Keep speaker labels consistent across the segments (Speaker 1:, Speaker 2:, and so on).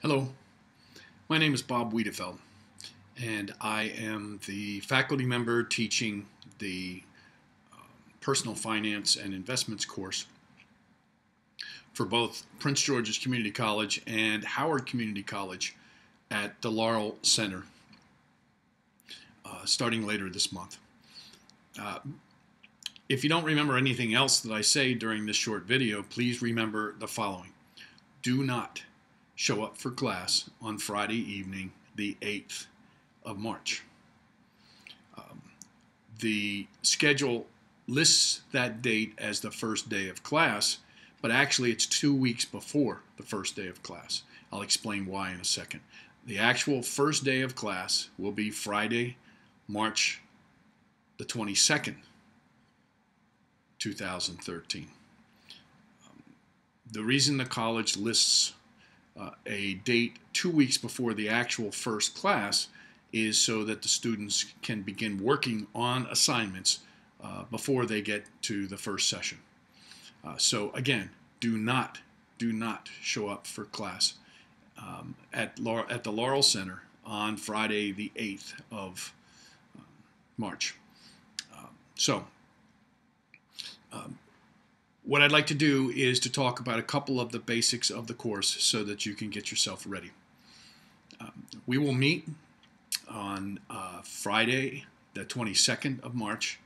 Speaker 1: Hello, my name is Bob Wiedefeld, and I am the faculty member teaching the Personal Finance and Investments course for both Prince George's Community College and Howard Community College at the Laurel Center, starting later this month. If you don't remember anything else that I say during this short video, please remember the following. Do not show up for class on Friday evening, the 8th of March. The schedule lists that date as the first day of class, but actually it's 2 weeks before the first day of class. I'll explain why in a second. The actual first day of class will be Friday, March the 22nd, 2013. The reason the college lists a date 2 weeks before the actual first class is so that the students can begin working on assignments before they get to the first session. So again, do not show up for class at the Laurel Center on Friday the 8th of March. What I'd like to do is to talk about a couple of the basics of the course so that you can get yourself ready. We will meet on Friday the 22nd of March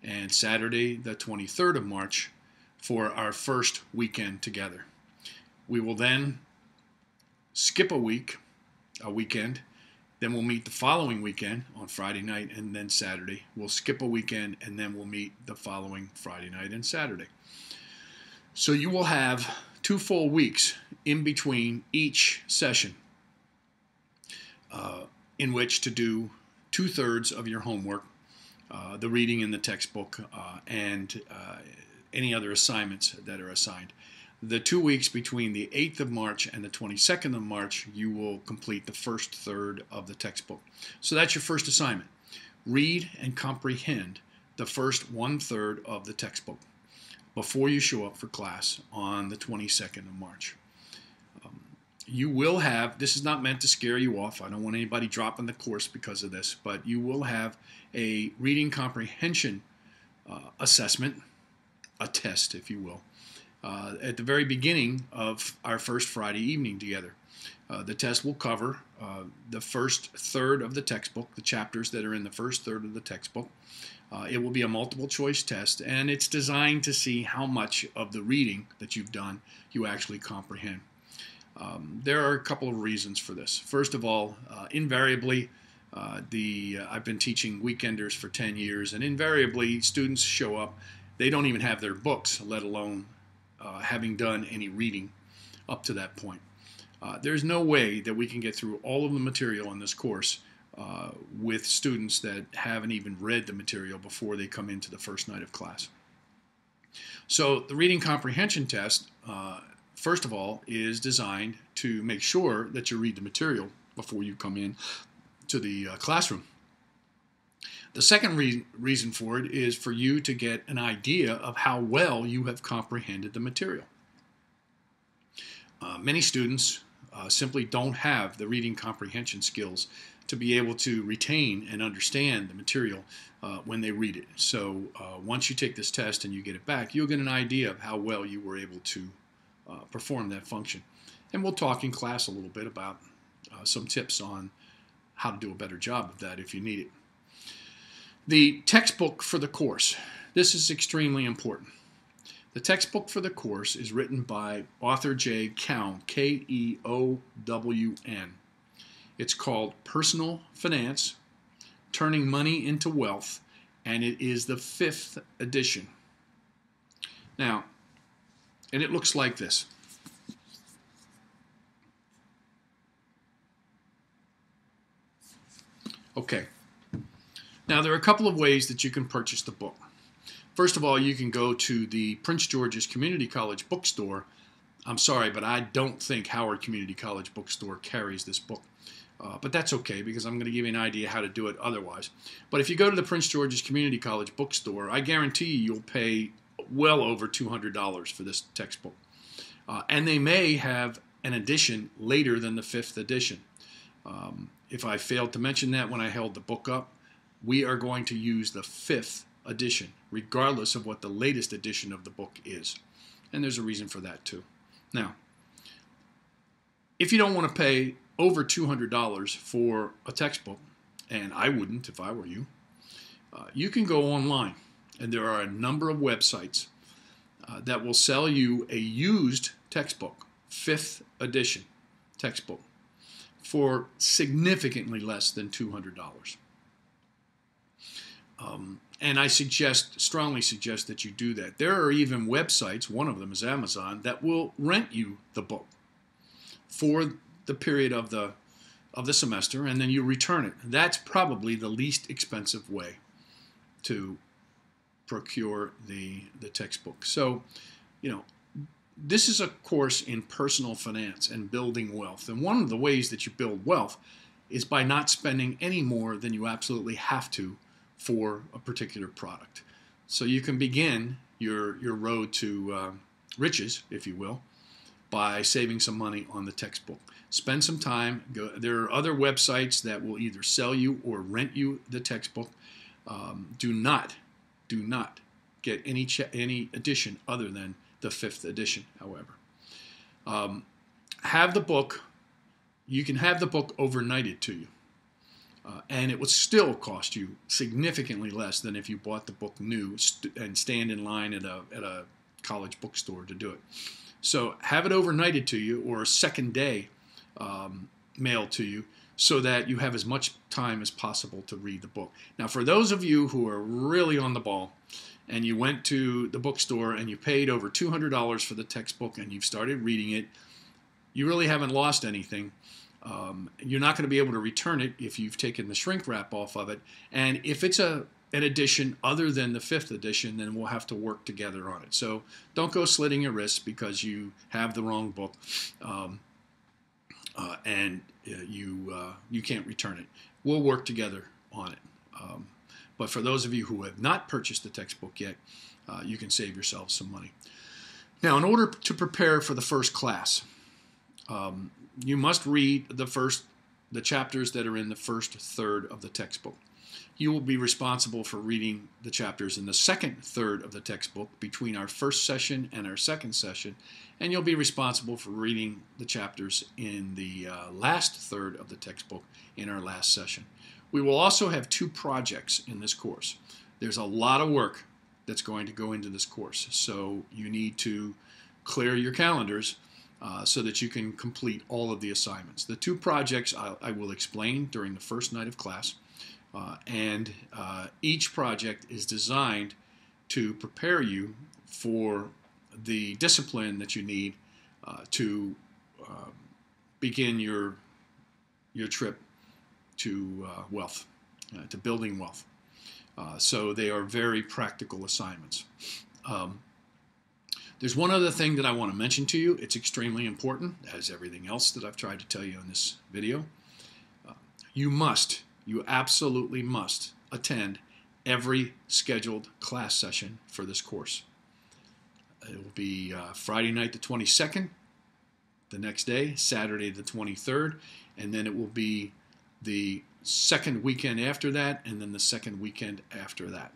Speaker 1: and Saturday the 23rd of March for our first weekend together. We will then skip a weekend, then we'll meet the following weekend on Friday night and then Saturday. We'll skip a weekend and then we'll meet the following Friday night and Saturday. So you will have 2 full weeks in between each session in which to do 2/3 of your homework, the reading in the textbook, and any other assignments that are assigned. The 2 weeks between the 8th of March and the 22nd of March, you will complete the first third of the textbook. So that's your first assignment. Read and comprehend the first 1/3 of the textbook before you show up for class on the 22nd of March. You will have, this is not meant to scare you off, I don't want anybody dropping the course because of this, but you will have a reading comprehension assessment, a test if you will, at the very beginning of our first Friday evening together. The test will cover the first third of the textbook, the chapters that are in the first third of the textbook. It will be a multiple choice test, and it's designed to see how much of the reading that you've done you actually comprehend. There are a couple of reasons for this. First of all, invariably, I've been teaching weekenders for 10 years, and invariably students show up, they don't even have their books, let alone having done any reading up to that point. There's no way that we can get through all of the material in this course with students that haven't even read the material before they come into the first night of class. So the reading comprehension test, first of all, is designed to make sure that you read the material before you come in to the classroom. The second reason for it is for you to get an idea of how well you have comprehended the material. Many students simply don't have the reading comprehension skills to be able to retain and understand the material when they read it. So once you take this test and you get it back, you'll get an idea of how well you were able to perform that function. And we'll talk in class a little bit about some tips on how to do a better job of that if you need it. The textbook for the course. This is extremely important. The textbook for the course is written by author J. Cowan, K-E-O-W-N. It's called Personal Finance, Turning Money into Wealth, and it is the 5th edition. Now, and it looks like this. Okay. Now, there are a couple of ways that you can purchase the book. First of all, you can go to the Prince George's Community College bookstore. I'm sorry, but I don't think Howard Community College bookstore carries this book. But that's okay, because I'm going to give you an idea how to do it otherwise. But if you go to the Prince George's Community College bookstore, I guarantee you'll pay well over $200 for this textbook. And they may have an edition later than the 5th edition. If I failed to mention that when I held the book up, we are going to use the 5th edition, regardless of what the latest edition of the book is. And there's a reason for that too. Now, if you don't want to pay over $200 for a textbook, and I wouldn't if I were you, you can go online, and there are a number of websites that will sell you a used textbook, 5th edition textbook, for significantly less than $200. And I strongly suggest that you do that. There are even websites, one of them is Amazon, that will rent you the book for the period of the semester, and then you return it. That's probably the least expensive way to procure the textbook. So, this is a course in personal finance and building wealth. And one of the ways that you build wealth is by not spending any more than you absolutely have to for a particular product. So you can begin your road to riches, if you will, by saving some money on the textbook. Spend some time. There are other websites that will either sell you or rent you the textbook. Do not get any edition other than the 5th edition, however. Have the book. You can have the book overnighted to you. And it would still cost you significantly less than if you bought the book new and stand in line at a college bookstore to do it. So have it overnighted to you, or a second day mailed to you, so that you have as much time as possible to read the book. Now, for those of you who are really on the ball, and you went to the bookstore and you paid over $200 for the textbook and you've started reading it, you really haven't lost anything. You're not going to be able to return it if you've taken the shrink wrap off of it. And if it's an edition other than the 5th edition, then we'll have to work together on it. So don't go slitting your wrists because you have the wrong book and you can't return it. We'll work together on it. But for those of you who have not purchased the textbook yet, you can save yourselves some money. Now, in order to prepare for the first class, you must read the chapters that are in the first third of the textbook. You will be responsible for reading the chapters in the second third of the textbook between our first session and our second session, and you'll be responsible for reading the chapters in the last third of the textbook in our last session. We will also have 2 projects in this course. There's a lot of work that's going to go into this course, so you need to clear your calendars so that you can complete all of the assignments. The 2 projects I will explain during the first night of class, and each project is designed to prepare you for the discipline that you need to begin your trip to wealth, to building wealth. So they are very practical assignments. There's one other thing that I want to mention to you. It's extremely important, as everything else that I've tried to tell you in this video. You absolutely must attend every scheduled class session for this course. It will be Friday night the 22nd, the next day, Saturday the 23rd, and then it will be the second weekend after that, and then the second weekend after that.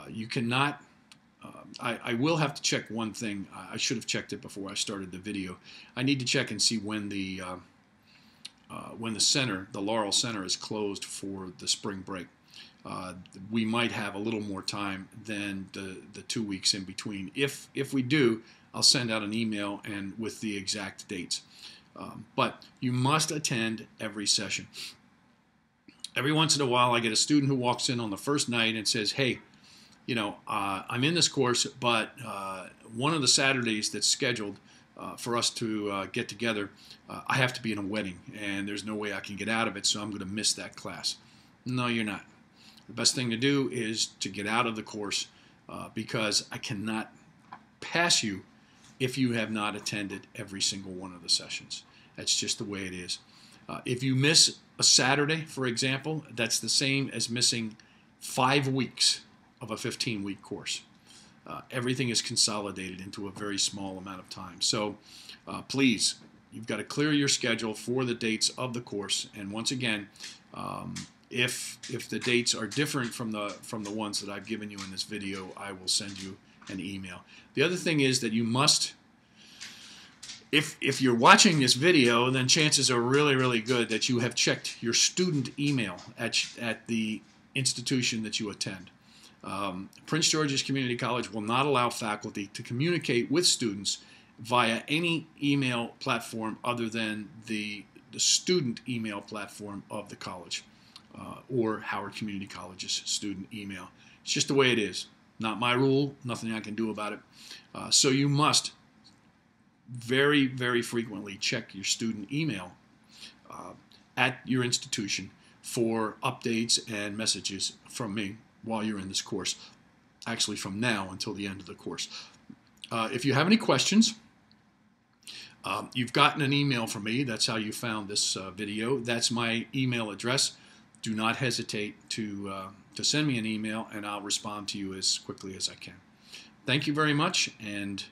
Speaker 1: You cannot, I will have to check one thing. I should have checked it before I started the video. I need to check and see when the center, the Laurel Center, is closed for the spring break. We might have a little more time than the 2 weeks in between. If we do, I'll send out an email and with the exact dates. But you must attend every session. Every once in a while, I get a student who walks in on the first night and says, hey, I'm in this course, but one of the Saturdays that's scheduled for us to get together, I have to be in a wedding, and there's no way I can get out of it, so I'm going to miss that class. No, you're not. The best thing to do is to get out of the course because I cannot pass you if you have not attended every single one of the sessions. That's just the way it is. If you miss a Saturday, for example, that's the same as missing 5 weeks of a 15-week course. Everything is consolidated into a very small amount of time. So please you've got to clear your schedule for the dates of the course. And once again, if the dates are different from the ones that I've given you in this video, I will send you an email. The other thing is that you must, if you're watching this video, then chances are really, really good that you have checked your student email at the institution that you attend. Prince George's Community College will not allow faculty to communicate with students via any email platform other than the student email platform of the college, or Howard Community College's student email. It's just the way it is. Not my rule, nothing I can do about it. So you must very, very frequently check your student email at your institution for updates and messages from me while you're in this course, actually from now until the end of the course. If you have any questions, you've gotten an email from me. That's how you found this video. That's my email address. Do not hesitate to send me an email, and I'll respond to you as quickly as I can. Thank you very much, and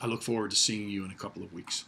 Speaker 1: I look forward to seeing you in a couple of weeks.